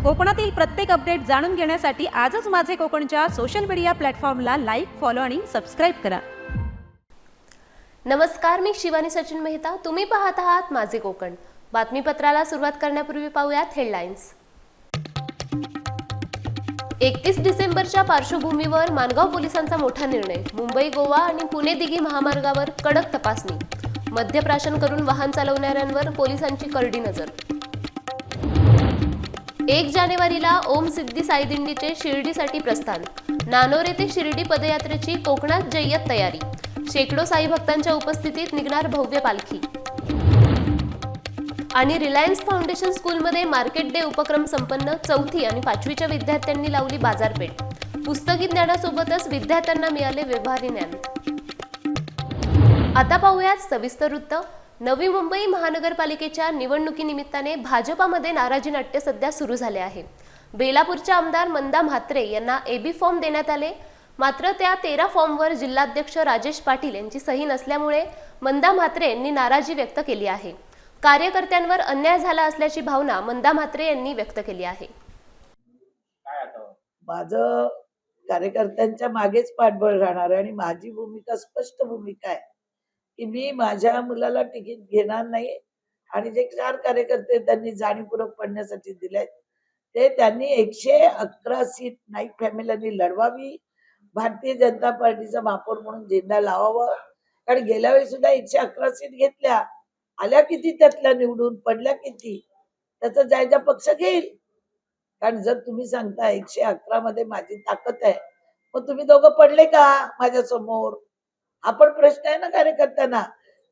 कोकणातील प्रत्येक अपडेट जाणून घेण्यासाठी आजच माझे कोकणच्या सोशल मीडिया प्लॅटफॉर्मला लाईक, फॉलो आणि सबस्क्राईब करा. नमस्कार, मी शिवानी सचिन मेहता. तुम्ही पाहत आहात माझे कोकण. बातमीपत्राला सुरुवात करण्यापूर्वी पाहूयात हेडलाईन्स. 31 डिसेंबरच्या पार्श्वभूमीवर माणगाव पोलिसांचा मोठा निर्णय. मुंबई, गोवा आणि पुणे दिघी महामार्गावर कडक तपासणी. मद्यप्राशन करून वाहन चालवणाऱ्यांवर पोलिसांची करडी नजर. 1 जानेवारीला ओम सिद्धी साई दिंडीचे शिर्डीसाठी प्रस्थान. नानोरे ते शिर्डी पदयात्रेची कोकणात जय्यत तयारी. शेकडो साई भक्तांच्या उपस्थितीत निघणार भव्य पालखी. आणि रिलायन्स फाउंडेशन स्कूलमध्ये मार्केट डे उपक्रम संपन्न. 4थी आणि 5वीच्या विद्यार्थ्यांनी लावली बाजारपेठ. पुस्तकी ज्ञानासोबतच विद्यार्थ्यांना मिळाले व्यवहारी ज्ञान. आता पाहूयात सविस्तर वृत्त. नवी मुंबई महानगरपालिकेच्या निवडणुकीनिमित्ताने भाजपामध्ये नाराजी नाट्य सध्या सुरू झाले आहे. बेलापूरच्या आमदार मंदा म्हात्रे यांना एबी फॉर्म देण्यात आले. मात्र त्या 13 फॉर्मवर जिल्हाध्यक्ष राजेश पाटील यांची सही नसल्यामुळे मंदा म्हात्रे यांनी नाराजी व्यक्त केली आहे. कार्यकर्त्यांवर अन्याय झाला असल्याची भावना मंदा म्हात्रे यांनी व्यक्त केली आहे. माझं कार्यकर्त्यांच्या मागेच पाठबळ राहणार आहे आणि माझी भूमिका स्पष्ट भूमिका आहे की मी माझ्या मुलाला तिकीट घेणार नाही. आणि जे 4 कार्यकर्ते त्यांनी जाणीवपूर्वक पडण्यासाठी दिले ते त्यांनी 111 सीट नाईक फॅमिलीनी लढवावी. भारतीय जनता पार्टीचा महापौर म्हणून झेंडा लावावा. कारण गेल्या वेळी सुद्धा 111 सीट घेतल्या. आल्या किती त्यातल्या निवडून, पडल्या किती, त्याचा जायजा पक्ष घेईल. कारण जर तुम्ही सांगता 111 मध्ये माझी ताकद आहे, मग तुम्ही दोघं पडले का माझ्या समोर? हा पण प्रश्न आहे ना कार्यकर्त्यांना.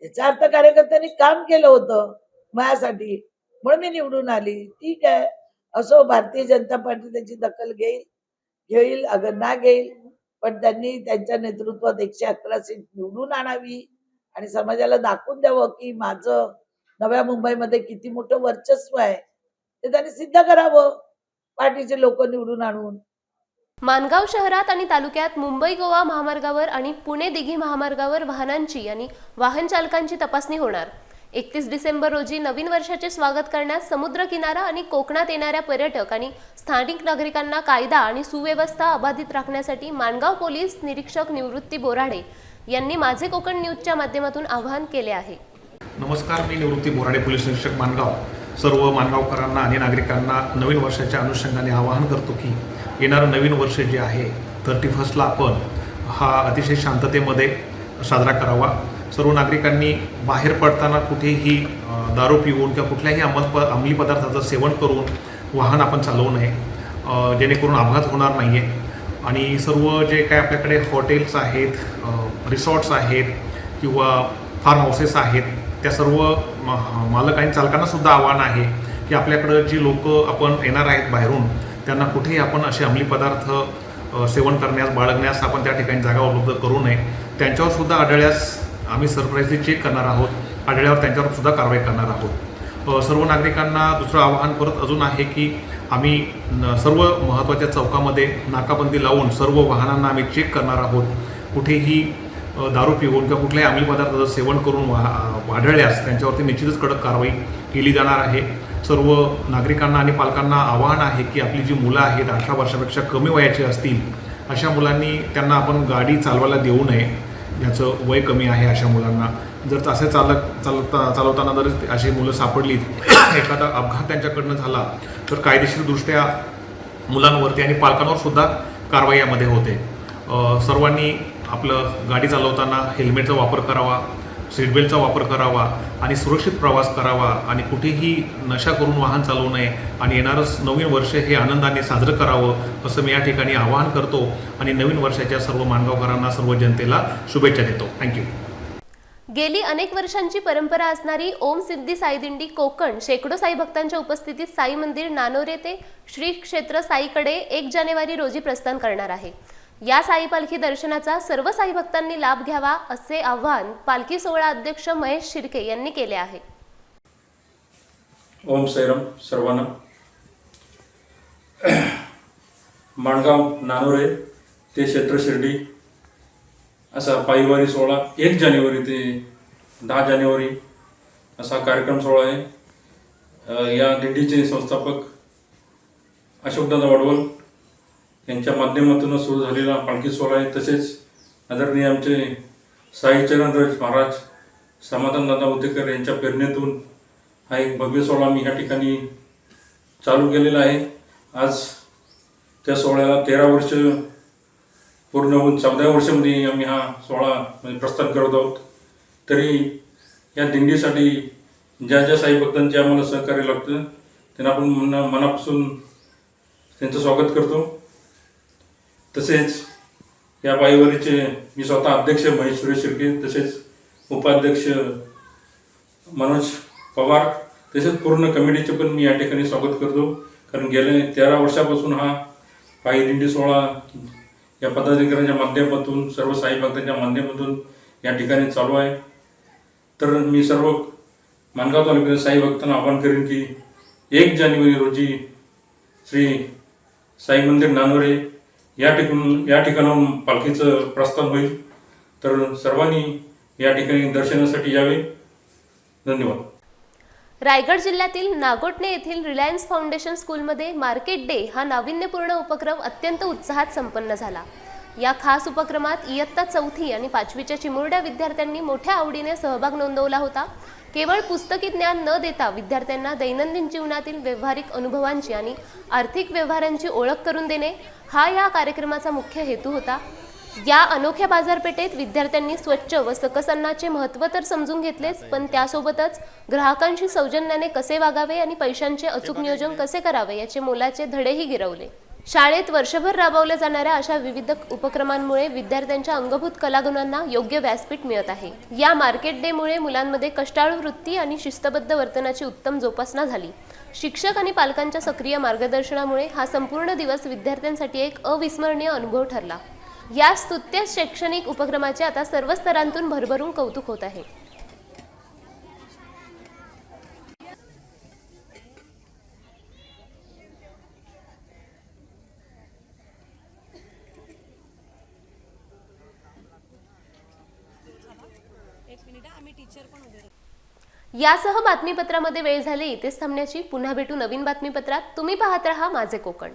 याचा अर्थ कार्यकर्त्यांनी काम केलं होतं माझ्यासाठी म्हणून मी निवडून आली. ठीक आहे, असो, भारतीय जनता पार्टी त्याची दखल घेईल अगर ना घेईल, पण त्यांनी त्यांच्या नेतृत्वात 111 सीट निवडून आणावी आणि समाजाला दाखवून द्यावं की माझं नव्या मुंबईमध्ये किती मोठं वर्चस्व आहे ते त्यांनी सिद्ध करावं पार्टीचे लोक निवडून आणून. माणगाव शहरात आणि तालुक्यात मुंबई गोवा महामार्गावर आणि पुणे दिघी महामार्गावर वाहनांची आणि वाहन चालकांची तपासणी होणार. 31 डिसेंबर रोजी नवीन वर्षाचे स्वागत करण्यास समुद्र किनारा आणि कोकणात येणाऱ्या पर्यटक आणि स्थानिक नागरिकांना कायदा आणि सुव्यवस्था अबाधित राखण्यासाठी माणगाव पोलीस निरीक्षक निवृत्ती बोराडे यांनी माझे कोकण न्यूजच्या माध्यमातून आवाहन केले आहे. नमस्कार, मी निवृत्ती बोराडे, पोलीस निरीक्षक माणगाव. सर्व माणगावकरांना आणि नागरिकांना नवीन वर्षाच्या अनुषंगाने आवाहन करतो की येणारं नवीन वर्ष जे आहे 31ला आपण हा अतिशय शांततेमध्ये साजरा करावा. सर्व नागरिकांनी बाहेर पडताना कुठेही दारू पिऊन किंवा कुठल्याही अंमली पदार्थाचं सेवन करून वाहन आपण चालवू नये, जेणेकरून अपघात होणार नाही आहे. आणि सर्व जे काय आपल्याकडे हॉटेल्स आहेत, रिसॉर्ट्स आहेत किंवा फार्म हाऊसेस आहेत, त्या सर्व मालक आणि चालकांनासुद्धा आव्हान आहे की आपल्याकडं जी लोक आपण येणार आहेत बाहेरून त्यांना कुठेही आपण असे अंमली पदार्थ सेवन करण्यास बाळगण्यास आपण त्या ठिकाणी जागा उपलब्ध करू नये. त्यांच्यावर सुद्धा आढळल्यास आम्ही सरप्राईजली चेक करणार आहोत. आढळल्यावर त्यांच्यावर सुद्धा कारवाई करणार आहोत. सर्व नागरिकांना दुसरं आवाहन परत अजून आहे की आम्ही सर्व महत्त्वाच्या चौकामध्ये नाकाबंदी लावून सर्व वाहनांना आम्ही चेक करणार आहोत. कुठेही दारू पिऊन किंवा कुठल्याही अंमली पदार्थाचं सेवन करून आढळल्यास त्यांच्यावरती निश्चितच कडक कारवाई केली जाणार आहे. सर्व नागरिकांना आणि पालकांना आवाहन आहे की आपली जी मुलं आहेत 18 वर्षापेक्षा कमी वयाची असतील अशा मुलांनी त्यांना आपण गाडी चालवायला देऊ नये. ज्याचं वय कमी आहे अशा मुलांना जर असे चालवताना जर अशी मुलं सापडलीत, एखादा अपघात त्यांच्याकडनं झाला तर कायदेशीरदृष्ट्या मुलांवरती आणि पालकांवर सुद्धा कारवाई यामध्ये होते. सर्वांनी आपलं गाडी चालवताना हेल्मेटचा वापर करावा, सीटबेल्टचा वापर करावा आणि सुरक्षित प्रवास करावा आणि कुठेही नशा करून वाहन चालवू नये आणि येणारच नवीन वर्ष हे आनंदाने साजरं करावं असं मी या ठिकाणी आवाहन करतो आणि नवीन वर्षाच्या सर्व माणगावकरांना, सर्व जनतेला शुभेच्छा देतो. थँक्यू. गेली अनेक वर्षांची परंपरा असणारी ओम सिद्धी साई दिंडी कोकण शेकडो साई भक्तांच्या उपस्थितीत साई मंदिर नानोरे ते श्री क्षेत्र साईकडे 1 जानेवारी रोजी प्रस्थान करणार आहे. या साई पालखी दर्शनाचा सर्व साई भक्तांनी लाभ घ्यावा असे आवाहन पालखी सोहळा अध्यक्ष महेश शिर्के यांनी केले आहे. ओम साईराम सर्वांना. माणगाव नानोरे ते क्षेत्र शिर्डी असा पायीवारी सोहळा 1 जानेवारी ते 10 जानेवारी असा कार्यक्रम सोहळा आहे. या दिंडीचे संस्थापक अशोकदादा वडवल यांच्या माध्यमातून सुरू झालेला पालखी सोहळा आहे. तसेच आदरणीय आमचे साईचरणराज महाराज समाधानदादा उद्देकर यांच्या प्रेरणेतून हा एक भव्य सोहळा मी ह्या ठिकाणी चालू केलेला आहे. आज त्या सोहळ्याला 13 वर्ष पूर्ण होऊन 14व्या वर्षामध्ये आम्ही हा सोहळा म्हणजे प्रस्थान करत आहोत. तरी या दिंडीसाठी ज्या ज्या साई भक्तांचे आम्हाला सहकार्य लागतं त्यांना आपण मनापासून त्यांचं स्वागत करतो. तसेच या पायवारीचे मी स्वतः अध्यक्ष महेश सुरेश शिर्के, तसेच उपाध्यक्ष मनोज पवार, तसेच पूर्ण कमिटीचे पण मी या ठिकाणी स्वागत करतो. कारण गेल्या 13 वर्षापासून हा पायी दिंडी सोहळा या पदाधिकाऱ्यांच्या माध्यमातून सर्व साई भक्तांच्या माध्यमातून या ठिकाणी चालू आहे. तर मी सर्व माणगाव तालुक्यातील साई भक्तांना आवाहन करेन की 1 जानेवारी रोजी श्री साई मंदिर नानोरे या ठिकाणाहून पालखीचं प्रस्थान होईल. तर सर्वांनी या ठिकाणी दर्शनासाठी यावे. धन्यवाद. रायगड जिल्ह्यातील नागोठणे येथील रिलायन्स फाउंडेशन स्कूलमध्ये मार्केट डे हा नाविन्यपूर्ण उपक्रम अत्यंत उत्साहात संपन्न झाला. या खास उपक्रमात इयत्ता 4थी आणि 5वीच्या चिमुरड्या विद्यार्थ्यांनी मोठ्या आवडीने सहभाग नोंदवला होता. केवळ पुस्तकी ज्ञान न देता विद्यार्थ्यांना दैनंदिन जीवनातील व्यावहारिक अनुभवांची आणि आर्थिक व्यवहारांची ओळख करून देणे हा या कार्यक्रमाचा मुख्य हेतू होता. या अनोख्या बाजारपेठेत विद्यार्थ्यांनी स्वच्छ व सकस अन्नाचे महत्त्व तर समजून घेतलेच, पण त्यासोबतच ग्राहकांशी सौजन्याने कसे वागावे आणि पैशांचे अचूक नियोजन कसे करावे याचे मोलाचे धडेही गिरवले. शाळेत वर्षभर राबवल्या जाणाऱ्या अशा विविध उपक्रमांमुळे विद्यार्थ्यांच्या अंगभूत कलागुणांना योग्य व्यासपीठ मिळत आहे. या मार्केट डे मुळे मुलांमध्ये कष्टाळू वृत्ती आणि शिस्तबद्ध वर्तनाची उत्तम जोपासना झाली. शिक्षक आणि पालकांच्या सक्रिय मार्गदर्शनामुळे हा संपूर्ण दिवस विद्यार्थ्यांसाठी एक अविस्मरणीय अनुभव ठरला. या स्तुत्य शैक्षणिक उपक्रमाचे आता सर्व स्तरांतून भरभरून कौतुक होत आहे. यासह बातमीपत्रामध्ये वेळ झाली इथेच थांबण्याची. पुन्हा भेटू नवीन बातमीपत्रात. तुम्ही पाहत रहा माझे कोकण.